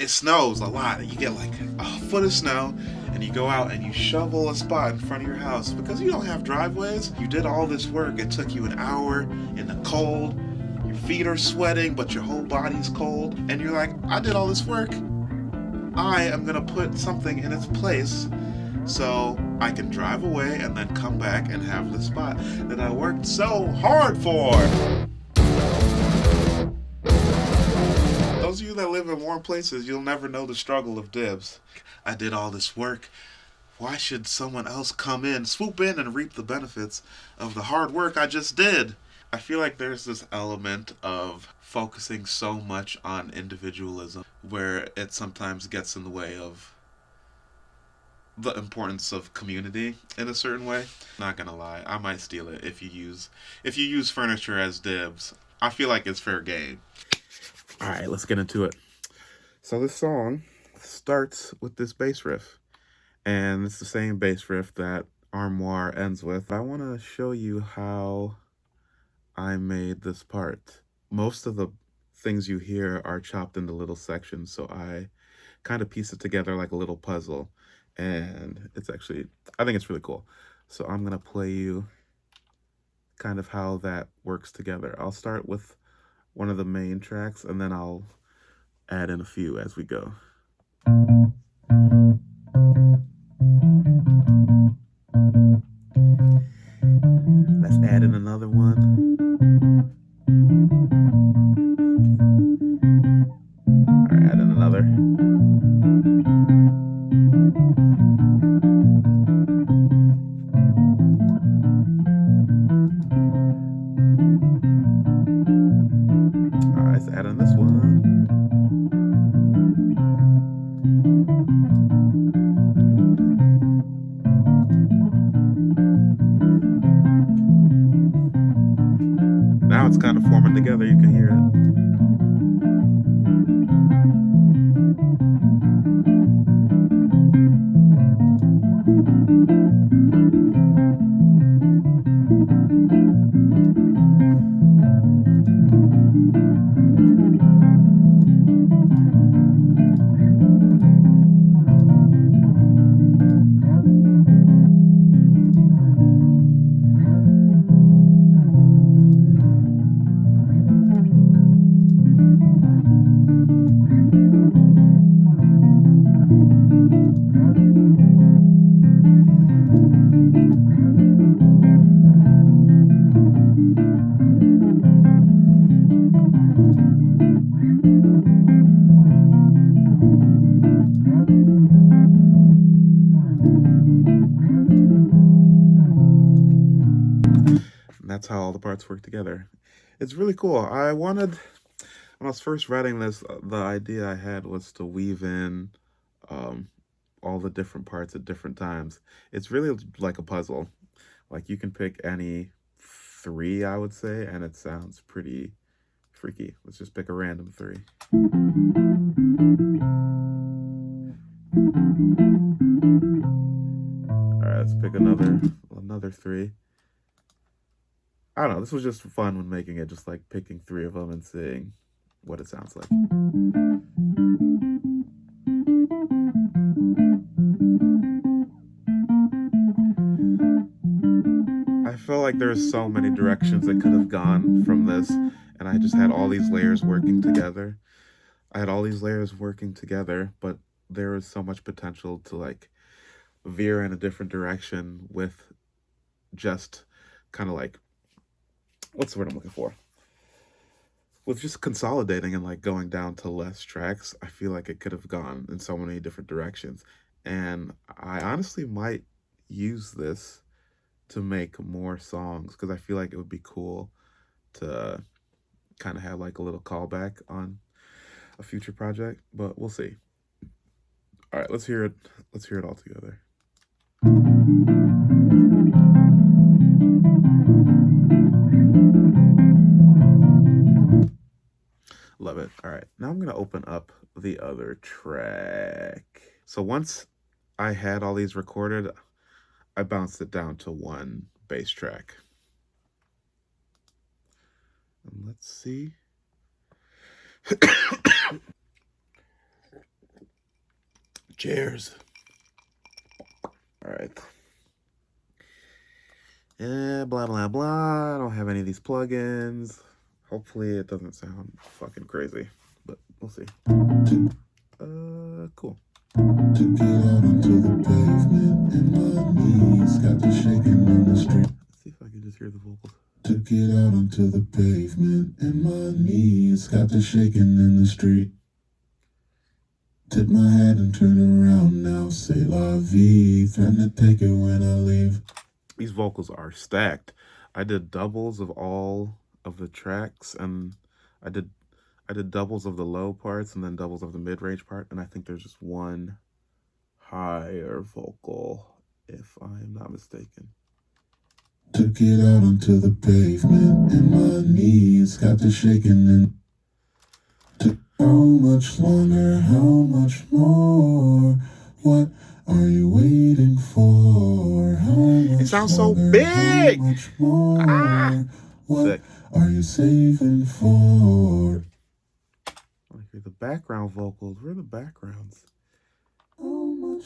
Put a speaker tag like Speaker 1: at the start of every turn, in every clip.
Speaker 1: it snows a lot, and you get like a foot of snow, and you go out and you shovel a spot in front of your house because you don't have driveways. You did all this work. It took you an hour in the cold. Your feet are sweating, but your whole body's cold, and you're like, I did all this work. I am gonna put something in its place so I can drive away and then come back and have the spot that I worked so hard for. Those of you that live in warm places, you'll never know the struggle of DIBS. I did all this work. Why should someone else come in, swoop in, and reap the benefits of the hard work I just did? I feel like there's this element of focusing so much on individualism where it sometimes gets in the way of the importance of community in a certain way. Not gonna lie, I might steal it if you use furniture as DIBS. I feel like it's fair game. All right, let's get into it. So this song starts with this bass riff, and it's the same bass riff that Armoire ends with. I want to show you how I made this part. Most of the things you hear are chopped into little sections, so I kind of piece it together like a little puzzle, and it's actually, I think it's really cool. So I'm gonna play you kind of how that works together. I'll start with one of the main tracks, and then I'll add in a few as we go. Let's add in another one. All right, add in another. All right, let's add in this one. Now it's kind of forming together, you can hear it. That's how all the parts work together. It's really cool. When I was first writing this, the idea I had was to weave in all the different parts at different times. It's really like a puzzle. Like you can pick any 3, I would say, and it sounds pretty freaky. Let's just pick a random 3. All right, let's pick another 3. I don't know, this was just fun when making it, just like picking 3 of them and seeing what it sounds like. I feel like there's so many directions that could have gone from this, and I just had all these layers working together. But there is so much potential to like veer in a different direction with just kind of like, what's the word I'm looking for? With just consolidating and like going down to less tracks. I feel like it could have gone in so many different directions. And I honestly might use this to make more songs because I feel like it would be cool to kind of have like a little callback on a future project, but we'll see. All right, let's hear it. Let's hear it all together. Love it. All right, now I'm gonna open up the other track. So once I had all these recorded, I bounced it down to 1 bass track. And let's see. Cheers. All right. Blah, blah, blah. I don't have any of these plugins. Hopefully it doesn't sound fucking crazy, but we'll see. Cool. Took it out onto the pavement and my knees got to shaking in the street. Let's see if I can just hear the vocals. Took it out onto the pavement and my knees got to shaking in the street. Tip my head and turn around now, say la vie, threaten to take it when I leave. These vocals are stacked. I did doubles of all of the tracks, and I did doubles of the low parts and then doubles of the mid-range part, and I think there's just one higher vocal, if I'm not mistaken. Took it out onto the pavement and my knees got to shaking and how much longer, how much more? What are you waiting for? How much it sounds longer, so big! How much more? What sick. Are you saving for? I hear the background vocals. Where are the backgrounds? How much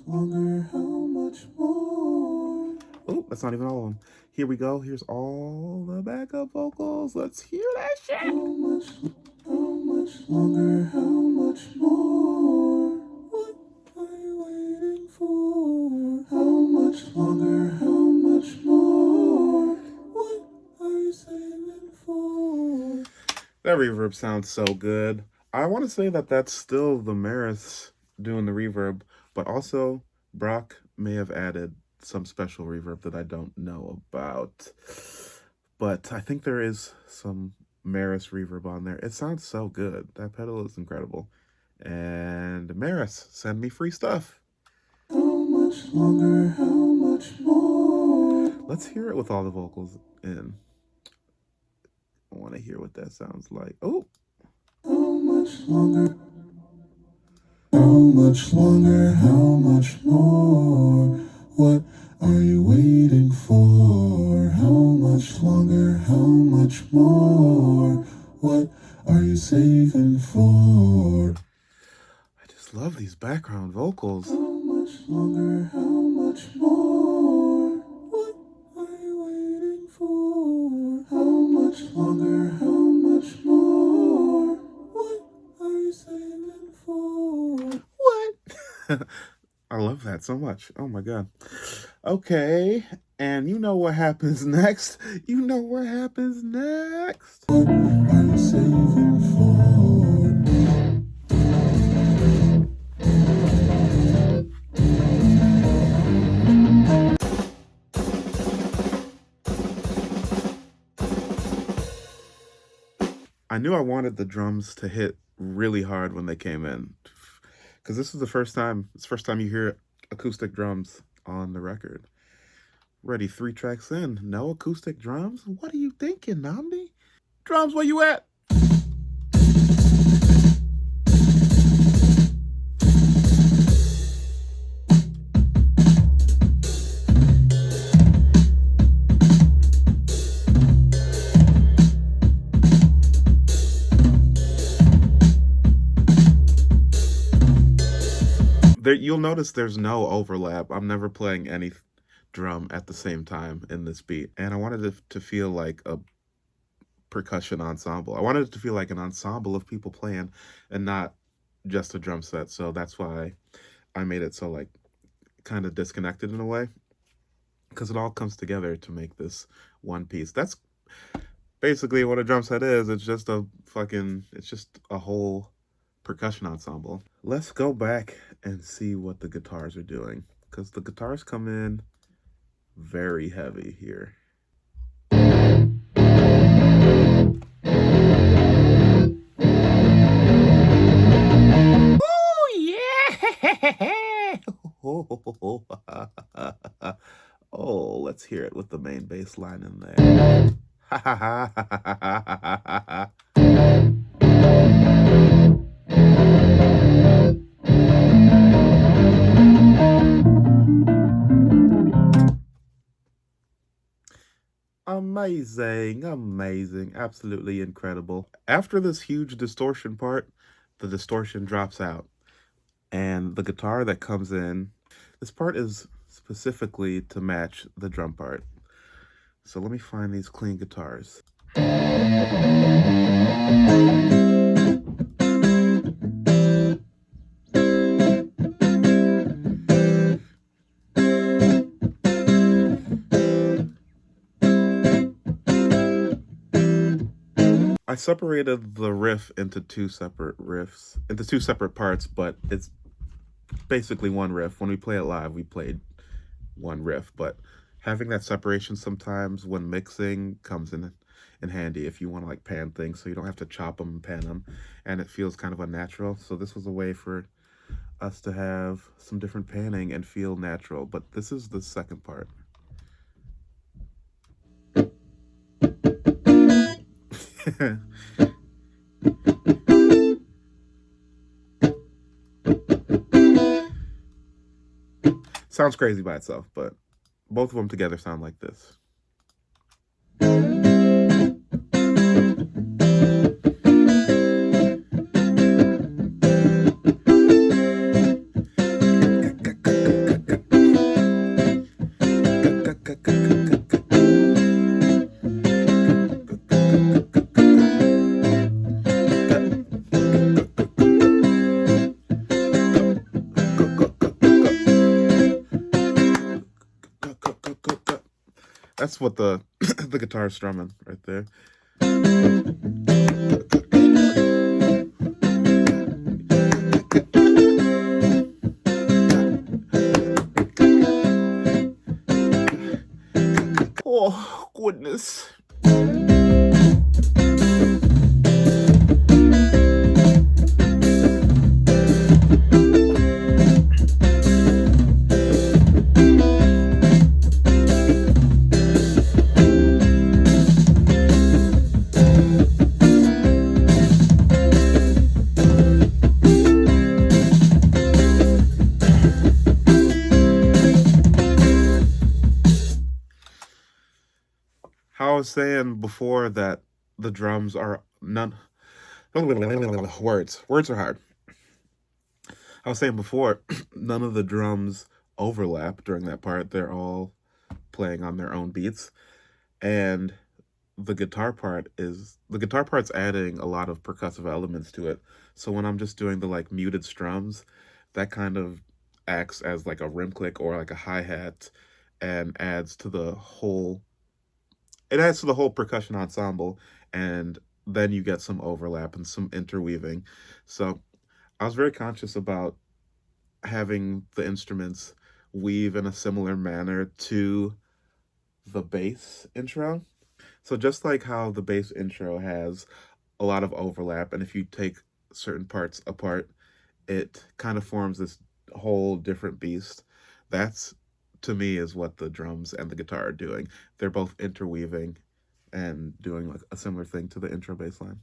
Speaker 1: longer, how much more? Oh, that's not even all of them. Here we go. Here's all the backup vocals. Let's hear that shit. How much longer, how much more? What are you waiting for? How much longer, how much more? What are you saving for? That reverb sounds so good. I want to say that that's still the Maris doing the reverb, but also Brock may have added some special reverb that I don't know about. But I think there is some Maris reverb on there. It sounds so good. That pedal is incredible. And Maris, send me free stuff. How much longer, how much more? Let's hear it with all the vocals in. I want to hear what that sounds like. Oh. How much longer? How much longer, how much more? What are you waiting for? How much longer, how much more? What are you saving for? I just love these background vocals. How much longer, how much more? What are you waiting for? How much longer, how much more? What are you saving for? What? I love that so much. Oh my God. Okay. And you know what happens next. You know what happens next. What are you saving for? I knew I wanted the drums to hit really hard when they came in, because this is the first time you hear acoustic drums on the record. Ready 3 tracks in, no acoustic drums? What are you thinking, NNAMDÜ? Drums, where you at? You'll notice there's no overlap. I'm never playing any drum at the same time in this beat. And I wanted it to feel like a percussion ensemble. I wanted it to feel like an ensemble of people playing and not just a drum set. So that's why I made it so like kind of disconnected in a way, because it all comes together to make this one piece. That's basically what a drum set is. It's just a whole percussion ensemble. Let's go back and see what the guitars are doing, because the guitars come in very heavy here. Oh yeah! Oh, let's hear it with the main bass line in there. Amazing, amazing, absolutely incredible. After this huge distortion part, the distortion drops out. And the guitar that comes in, this part is specifically to match the drum part. So let me find these clean guitars. I separated the riff into two separate parts, but it's basically one riff. When we play it live, we played one riff, but having that separation sometimes when mixing comes in handy if you want to like pan things so you don't have to chop them and pan them, and it feels kind of unnatural. So this was a way for us to have some different panning and feel natural. But this is the second part. Sounds crazy by itself, but both of them together sound like this. That's what the the guitar is strumming right there. Oh, goodness. How I was saying before that the drums are none words are hard. I was saying before none of the drums overlap during that part. They're all playing on their own beats, and the guitar part's adding a lot of percussive elements to it. So when I'm just doing the like muted strums, that kind of acts as like a rim click or like a hi-hat and adds to the whole percussion ensemble, and then you get some overlap and some interweaving. So I was very conscious about having the instruments weave in a similar manner to the bass intro. So just like how the bass intro has a lot of overlap, and if you take certain parts apart, it kind of forms this whole different beast. That's, to me, is what the drums and the guitar are doing. They're both interweaving and doing like a similar thing to the intro bass line.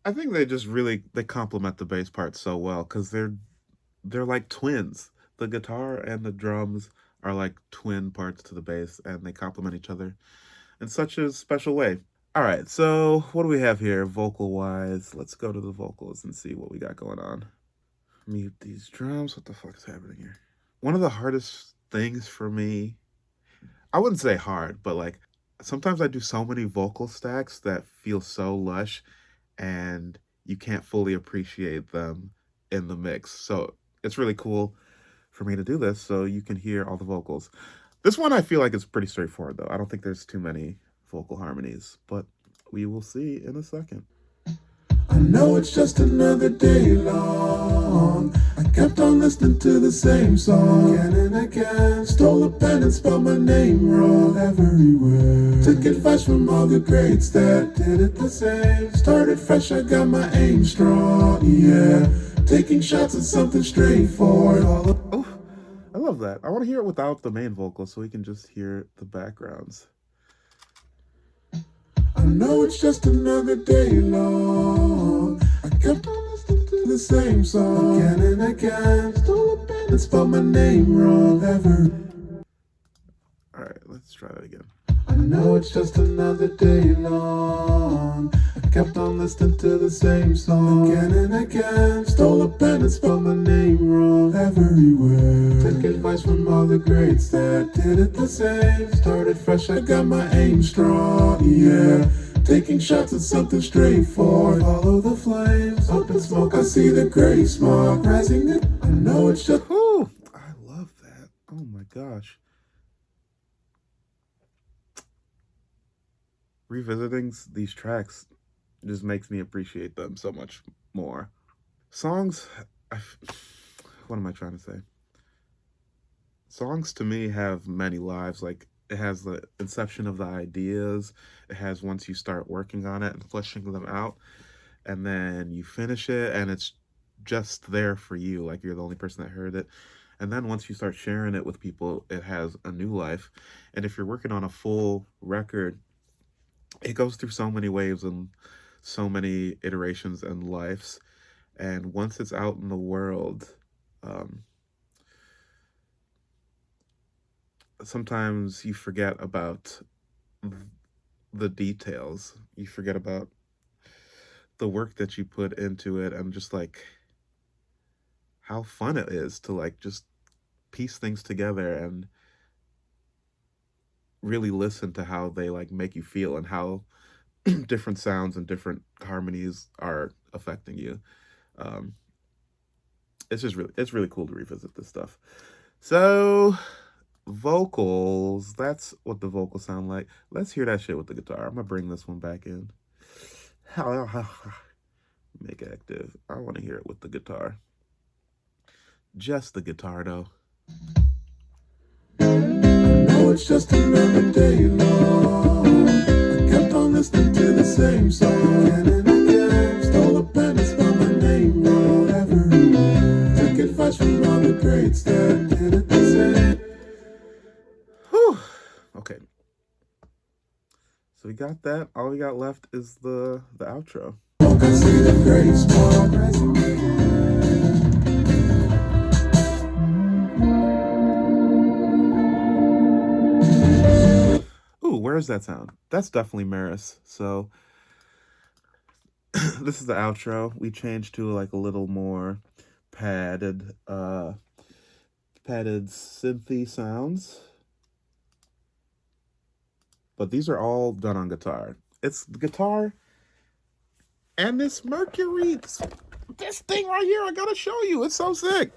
Speaker 1: I think they complement the bass part so well because they're like twins. The guitar and the drums are like twin parts to the bass, and they complement each other in such a special way. All right, so what do we have here vocal wise? Let's go to the vocals and see what we got going on. Mute these drums. What the fuck is happening here? One of the hardest things for me, I wouldn't say hard, but like sometimes I do so many vocal stacks that feel so lush, and you can't fully appreciate them in the mix. So it's really cool for me to do this so you can hear all the vocals. This one I feel like is pretty straightforward though. I don't think there's too many vocal harmonies, but we will see in a second. I know it's just another day long. I kept on listening to the same song again and again. Stole a pen and spelled my name wrong everywhere. Took advice from all the greats that did it the same. Started fresh, I got my aim strong, yeah. Taking shots at something straightforward. Oh, I love that. I want to hear it without the main vocal so we can just hear the backgrounds. I know it's just another day long. I kept on listening to the same song again and again. Stole a pen and spelled my name wrong ever. Alright, let's try that again. I know it's just another day long. I kept on listening to the same song again and again. Stole a pen and spelled my name wrong everywhere. Took advice from all the greats that did it the same. Started fresh, I got my aim strong, yeah. Taking shots at something straightforward. Follow the flames, up in smoke, I see the gray smoke rising. I know it's just... Ooh, I love that. Oh my gosh. Revisiting these tracks just makes me appreciate them so much more. Songs, what am I trying to say? Songs to me have many lives. Like, it has the inception of the ideas. It has once you start working on it and fleshing them out, and then you finish it and it's just there for you. Like, you're the only person that heard it. And then once you start sharing it with people, it has a new life. And if you're working on a full record, it goes through so many waves and so many iterations and lives. And once it's out in the world, sometimes you forget about the details. You forget about the work that you put into it and just like how fun it is to like just piece things together and really listen to how they like make you feel and how different sounds and different harmonies are affecting you. It's really cool to revisit this stuff. So vocals, that's what the vocals sound like. Let's hear that shit with the guitar. I'm gonna bring this one back in. Make active. I want to hear it with the guitar. Just the guitar though. It's just another day long. I kept on listening to the same song again and again. Stole a pen and spelled my name wrong everywhere. Took advice from all the greats that did it the same. Whew. Okay. So we got that. All we got left is the outro. I see the great small present. Where is that sound? That's definitely Maris. So this is the outro. We changed to like a little more padded synthy sounds. But these are all done on guitar. It's the guitar and this Mercury. This thing right here, I gotta show you. It's so sick.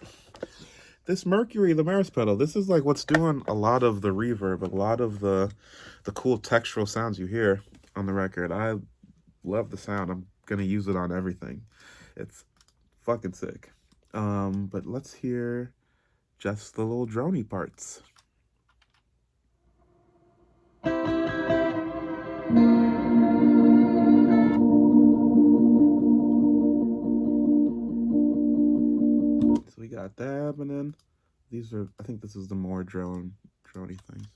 Speaker 1: This Mercury, the Maris pedal, this is like what's doing a lot of the reverb, a lot of the cool textural sounds you hear on the record. I love the sound. I'm gonna use it on everything. It's fucking sick. But let's hear just the little drony parts. So we got that, and then these are, I think this is the more drony things.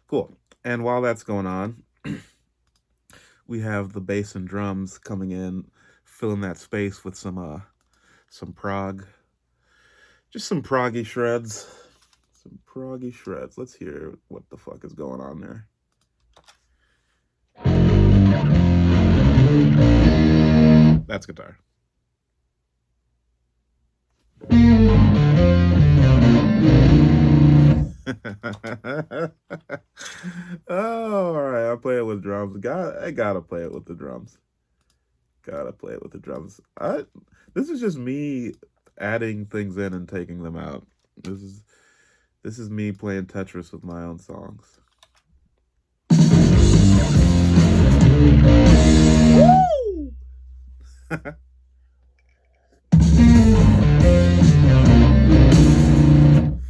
Speaker 1: Cool. And while that's going on, we have the bass and drums coming in, filling that space with some prog. Just some proggy shreds. Some proggy shreds. Let's hear what the fuck is going on there. That's guitar. Oh, drums. I gotta play it with the drums. Gotta play it with the drums. This is just me adding things in and taking them out. This is me playing Tetris with my own songs. Woo!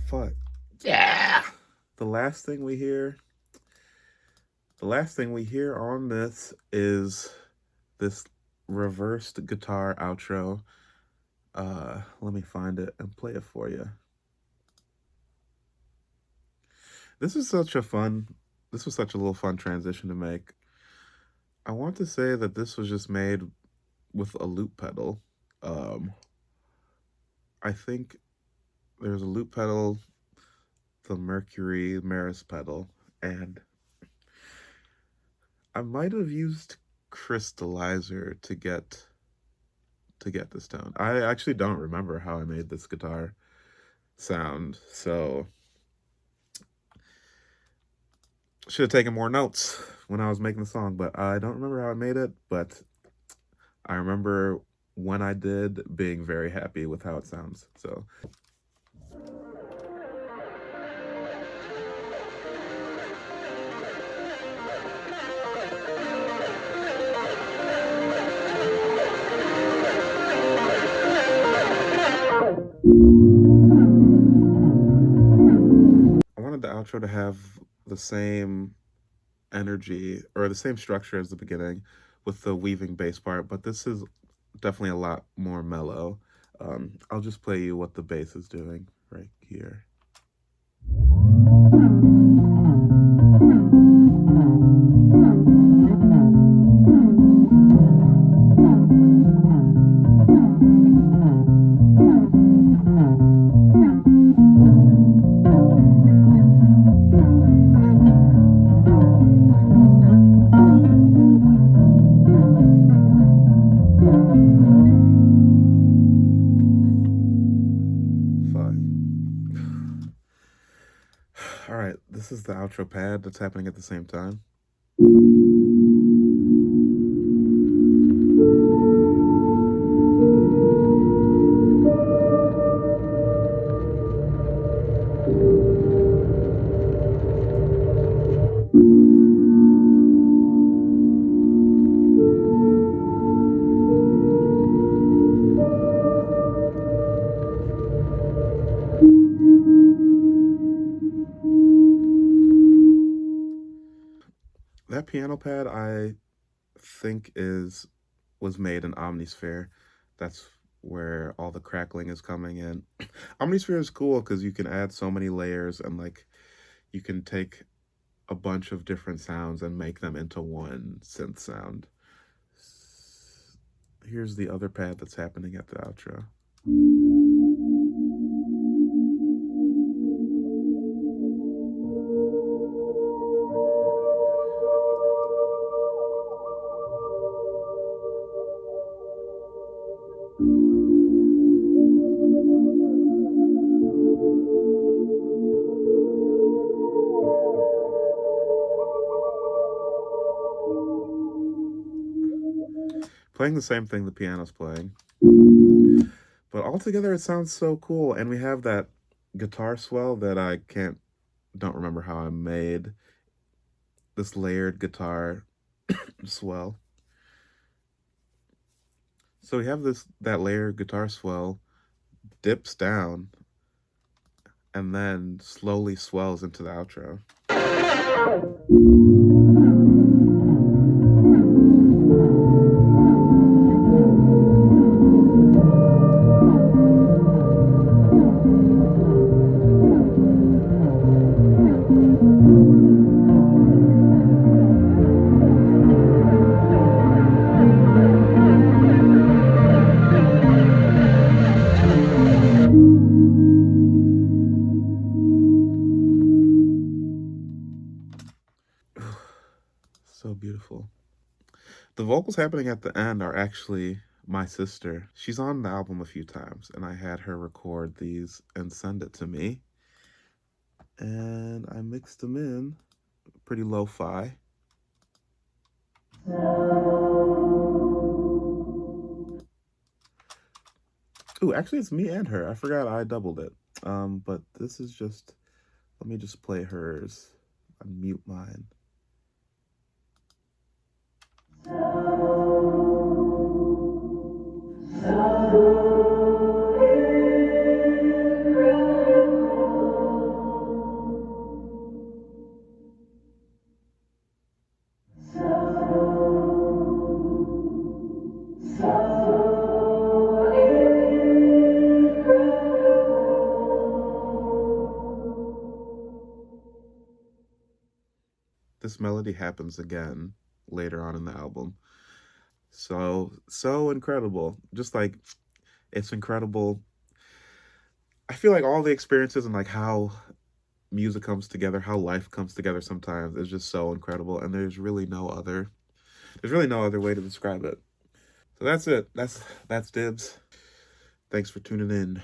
Speaker 1: Fuck. Yeah. The last thing we hear on this is this reversed guitar outro. Let me find it and play it for you. This was such a little fun transition to make. I want to say that this was just made with a loop pedal. I think there's a loop pedal, the Mercury Maris pedal, and I might have used Crystallizer to get this tone. I actually don't remember how I made this guitar sound, so should have taken more notes when I was making the song, but I don't remember how I made it, but I remember when I did being very happy with how it sounds. So I wanted the outro to have the same energy or the same structure as the beginning with the weaving bass part, but this is definitely a lot more mellow. I'll just play you what the bass is doing right here. All right, this is the outro pad that's happening at the same time. That piano pad, I think was made in Omnisphere. That's where all the crackling is coming in. Omnisphere is cool because you can add so many layers and like you can take a bunch of different sounds and make them into one synth sound. Here's the other pad that's happening at the outro. Playing the same thing the piano's playing. But altogether it sounds so cool. And we have that guitar swell that I don't remember how I made. This layered guitar swell. So we have that layered guitar swell dips down and then slowly swells into the outro. So beautiful. The vocals happening at the end are actually my sister. She's on the album a few times, and I had her record these and send it to me. And I mixed them in pretty lo-fi. Ooh, actually, it's me and her. I forgot I doubled it. But this is just. Let me just play hers. Unmute mine. This melody happens again later on in the album. So incredible. Just like it's incredible. I feel like all the experiences and like how music comes together, how life comes together sometimes is just so incredible and there's really no other way to describe it. So that's it. That's DIBS. Thanks for tuning in.